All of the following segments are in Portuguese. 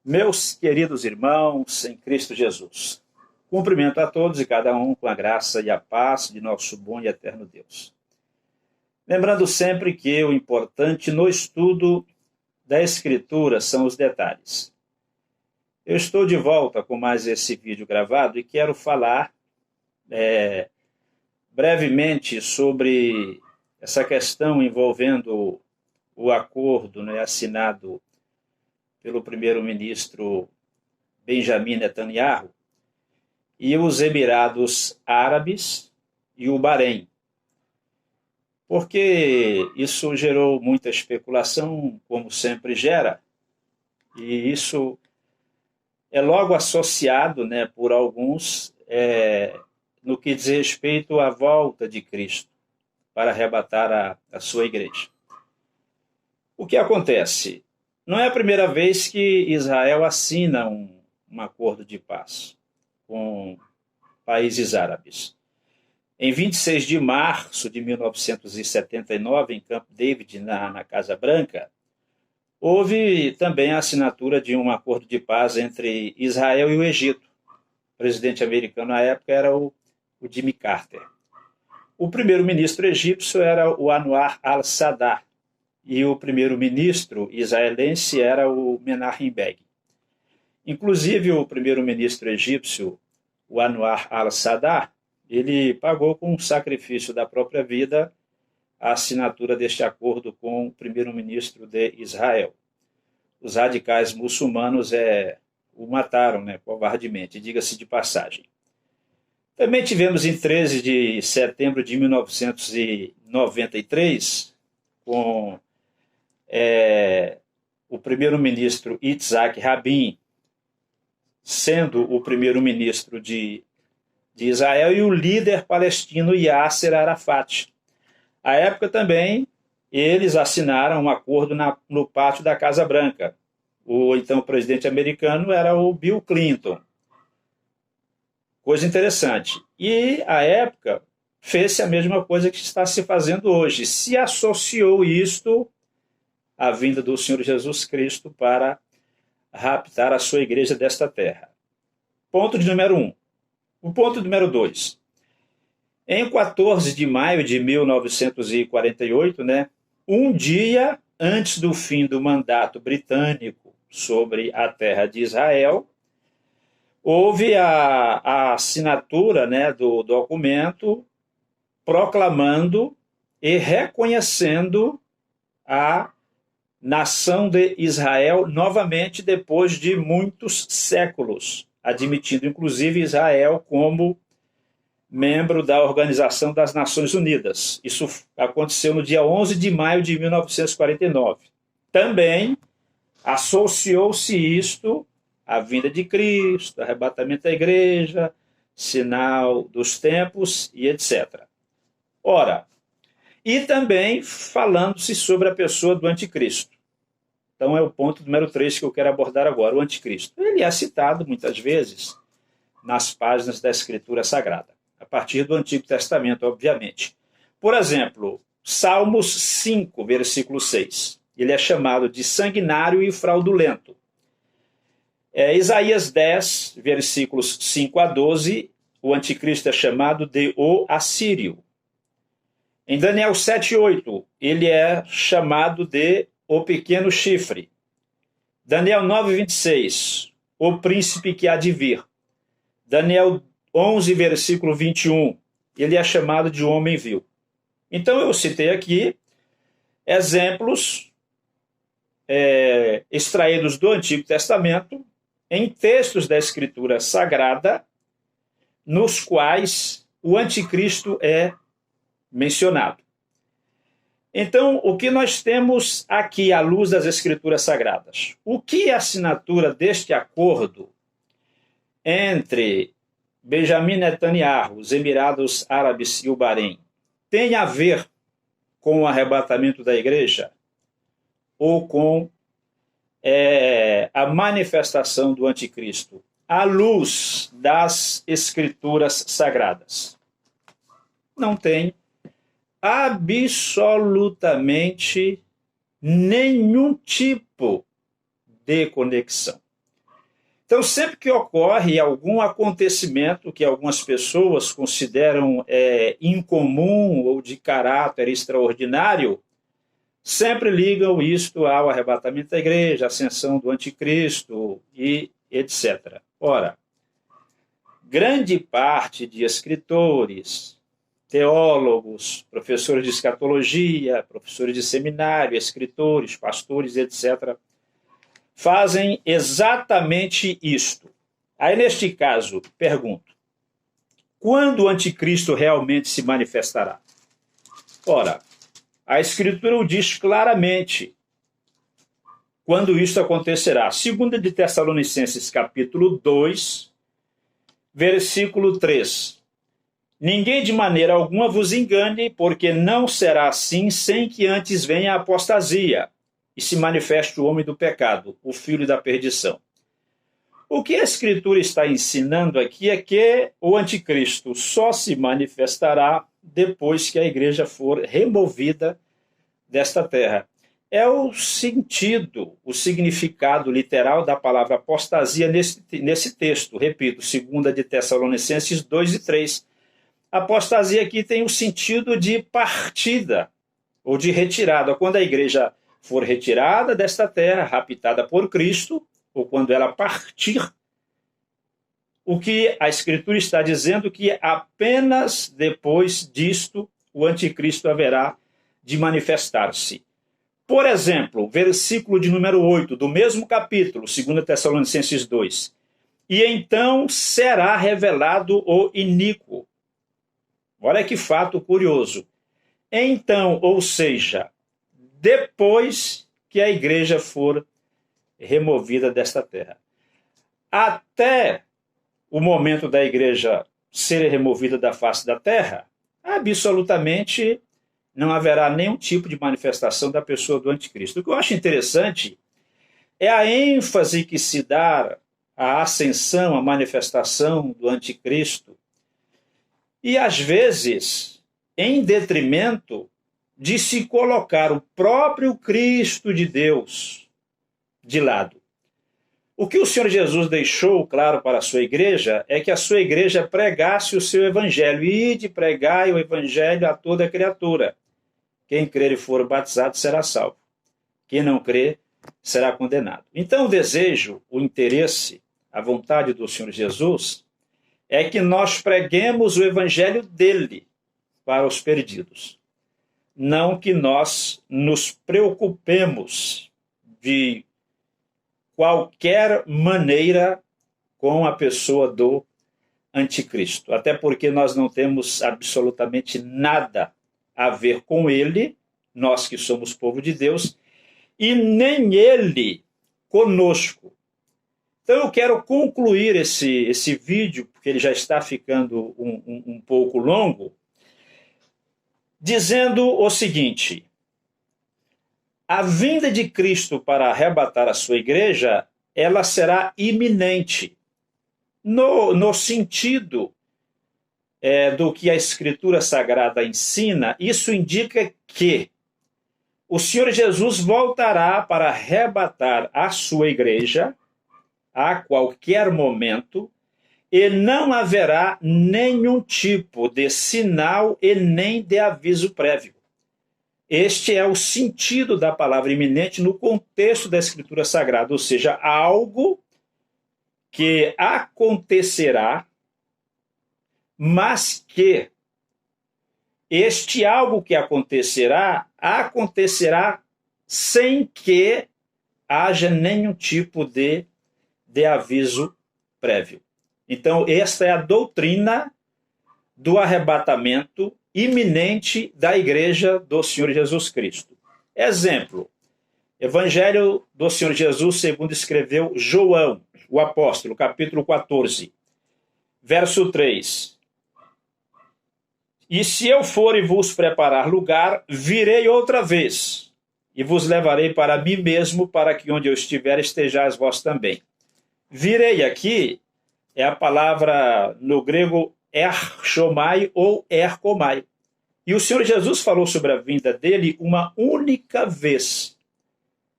Meus queridos irmãos em Cristo Jesus, cumprimento a todos e cada um com a graça e a paz de nosso bom e eterno Deus. Lembrando sempre que o importante no estudo da Escritura são os detalhes. Eu estou de volta com mais esse vídeo gravado e quero falar brevemente sobre essa questão envolvendo o acordo assinado pelo primeiro-ministro Benjamin Netanyahu e os Emirados Árabes e o Bahrein. Porque isso gerou muita especulação, como sempre gera, e isso é logo associado, por alguns, no que diz respeito à volta de Cristo para arrebatar a sua igreja. O que acontece? Não é a primeira vez que Israel assina um acordo de paz com países árabes. Em 26 de março de 1979, em Camp David, na Casa Branca, houve também a assinatura de um acordo de paz entre Israel e o Egito. O presidente americano na época era o Jimmy Carter. O primeiro-ministro egípcio era o Anwar al-Sadat e o primeiro-ministro israelense era o Menachem Begin. Inclusive, o primeiro-ministro egípcio, o Anwar al-Sadat, ele pagou com o sacrifício da própria vida a assinatura deste acordo com o primeiro-ministro de Israel. Os radicais muçulmanos o mataram covardemente, diga-se de passagem. Também tivemos em 13 de setembro de 1993, com o primeiro-ministro Yitzhak Rabin sendo o primeiro-ministro de Israel e o líder palestino Yasser Arafat. À época também, eles assinaram um acordo no pátio da Casa Branca. O então presidente americano era o Bill Clinton. Coisa interessante. E, à época, fez-se a mesma coisa que está se fazendo hoje. Se associou isto à vinda do Senhor Jesus Cristo para raptar a sua igreja desta terra. Ponto de número 1. O ponto número 2. Em 14 de maio de 1948, um dia antes do fim do mandato britânico sobre a terra de Israel, houve a assinatura do documento proclamando e reconhecendo a nação de Israel novamente depois de muitos séculos, admitindo inclusive Israel como membro da Organização das Nações Unidas. Isso aconteceu no dia 11 de maio de 1949. Também associou-se isto à vinda de Cristo, arrebatamento da igreja, sinal dos tempos e etc. Ora, e também falando-se sobre a pessoa do anticristo. Então é o ponto número 3 que eu quero abordar agora, o anticristo. Ele é citado muitas vezes nas páginas da Escritura Sagrada, a partir do Antigo Testamento, obviamente. Por exemplo, Salmos 5, versículo 6. Ele é chamado de sanguinário e fraudulento. Isaías 10, versículos 5 a 12, o anticristo é chamado de o assírio. Em Daniel 7:8, ele é chamado de o pequeno chifre. Daniel 9:26, o príncipe que há de vir. Daniel 11, versículo 21, ele é chamado de homem vil. Então eu citei aqui exemplos extraídos do Antigo Testamento em textos da Escritura Sagrada, nos quais o anticristo é mencionado. Então, o que nós temos aqui à luz das Escrituras Sagradas? O que a assinatura deste acordo entre Benjamin Netanyahu, os Emirados Árabes e o Bahrein tem a ver com o arrebatamento da igreja ou com a manifestação do anticristo à luz das Escrituras Sagradas? Não tem absolutamente nenhum tipo de conexão. Então, sempre que ocorre algum acontecimento que algumas pessoas consideram incomum ou de caráter extraordinário, sempre ligam isto ao arrebatamento da igreja, ascensão do anticristo e etc. Ora, grande parte de escritores, teólogos, professores de escatologia, professores de seminário, escritores, pastores, etc., fazem exatamente isto. Aí, neste caso, pergunto: quando o anticristo realmente se manifestará? Ora, a Escritura o diz claramente quando isto acontecerá. 2 de Tessalonicenses, capítulo 2, versículo 3. Ninguém de maneira alguma vos engane, porque não será assim sem que antes venha a apostasia e se manifeste o homem do pecado, o filho da perdição. O que a Escritura está ensinando aqui é que o anticristo só se manifestará depois que a igreja for removida desta terra. É o sentido, o significado literal da palavra apostasia nesse texto. Repito, 2 de Tessalonicenses 2 e 3. Apostasia aqui tem o sentido de partida ou de retirada. Quando a igreja for retirada desta terra, raptada por Cristo, ou quando ela partir, o que a Escritura está dizendo que apenas depois disto o anticristo haverá de manifestar-se. Por exemplo, versículo de número 8, do mesmo capítulo, 2 Tessalonicenses 2. E então será revelado o iníquo. Olha que fato curioso. Então, ou seja, depois que a igreja for removida desta terra. Até o momento da igreja ser removida da face da terra, absolutamente não haverá nenhum tipo de manifestação da pessoa do anticristo. O que eu acho interessante é a ênfase que se dá à ascensão, à manifestação do anticristo, e às vezes em detrimento de se colocar o próprio Cristo de Deus de lado. O que o Senhor Jesus deixou claro para a sua igreja é que a sua igreja pregasse o seu evangelho. Ide, pregai o evangelho a toda criatura. Quem crer e for batizado será salvo. Quem não crer será condenado. Então o desejo, o interesse, a vontade do Senhor Jesus é que nós preguemos o evangelho dele para os perdidos. Não que nós nos preocupemos de qualquer maneira com a pessoa do anticristo. Até porque nós não temos absolutamente nada a ver com ele, nós que somos povo de Deus, e nem ele conosco. Então eu quero concluir esse vídeo, porque ele já está ficando um pouco longo, dizendo o seguinte: a vinda de Cristo para arrebatar a sua igreja, ela será iminente, no sentido do que a Escritura Sagrada ensina. Isso indica que o Senhor Jesus voltará para arrebatar a sua igreja a qualquer momento, e não haverá nenhum tipo de sinal e nem de aviso prévio. Este é o sentido da palavra iminente no contexto da Escritura Sagrada, ou seja, algo que acontecerá, mas que este algo que acontecerá sem que haja nenhum tipo de aviso prévio. Então, esta é a doutrina do arrebatamento iminente da igreja do Senhor Jesus Cristo. Exemplo, Evangelho do Senhor Jesus segundo escreveu João, o apóstolo, capítulo 14, verso 3. E se eu for e vos preparar lugar, virei outra vez, e vos levarei para mim mesmo, para que onde eu estiver estejais vós também. Virei aqui é a palavra no grego erchomai ou erkomai. E o Senhor Jesus falou sobre a vinda dele uma única vez.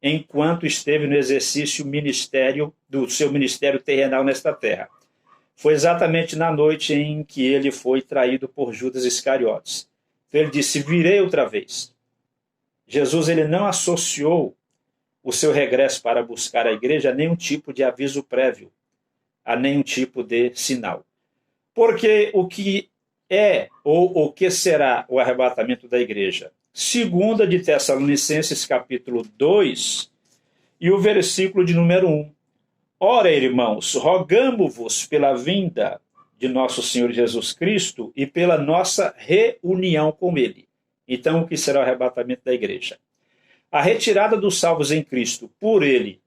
enquanto esteve no exercício do seu ministério terrenal nesta terra. Foi exatamente na noite em que ele foi traído por Judas Iscariotes. Então ele disse: virei outra vez. Jesus ele não associou o seu regresso para buscar a igreja a nenhum tipo de aviso prévio, a nenhum tipo de sinal. Porque o que é ou o que será o arrebatamento da igreja? 2 de Tessalonicenses, capítulo 2, e o versículo de número 1. Ora, irmãos, rogamo-vos pela vinda de nosso Senhor Jesus Cristo e pela nossa reunião com ele. Então, o que será o arrebatamento da igreja? A retirada dos salvos em Cristo por ele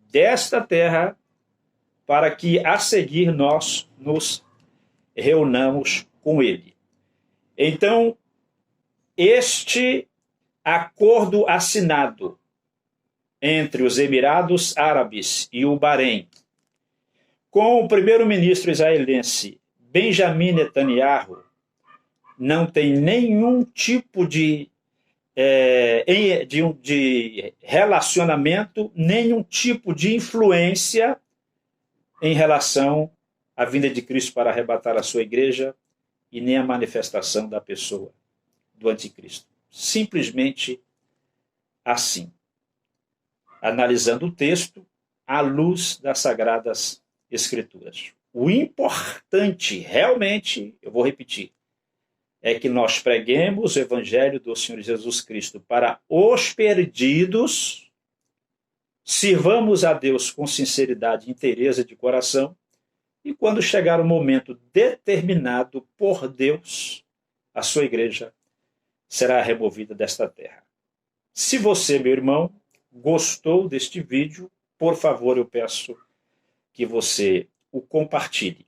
desta terra, para que a seguir nós nos reunamos com ele. Então, este acordo assinado entre os Emirados Árabes e o Bahrein, com o primeiro-ministro israelense Benjamin Netanyahu, não tem nenhum tipo de relacionamento, nenhum tipo de influência em relação à vinda de Cristo para arrebatar a sua igreja e nem a manifestação da pessoa do anticristo. Simplesmente assim. Analisando o texto à luz das Sagradas Escrituras. O importante, realmente, eu vou repetir, é que nós preguemos o Evangelho do Senhor Jesus Cristo para os perdidos, sirvamos a Deus com sinceridade e inteireza de coração, e quando chegar o momento determinado por Deus, a sua igreja será removida desta terra. Se você, meu irmão, gostou deste vídeo, por favor, eu peço que você o compartilhe.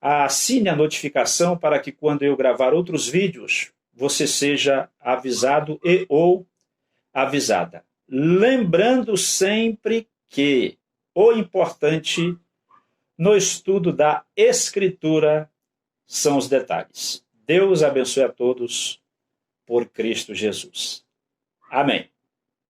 Assine a notificação para que quando eu gravar outros vídeos, você seja avisado e ou avisada. Lembrando sempre que o importante no estudo da Escritura são os detalhes. Deus abençoe a todos por Cristo Jesus. Amém.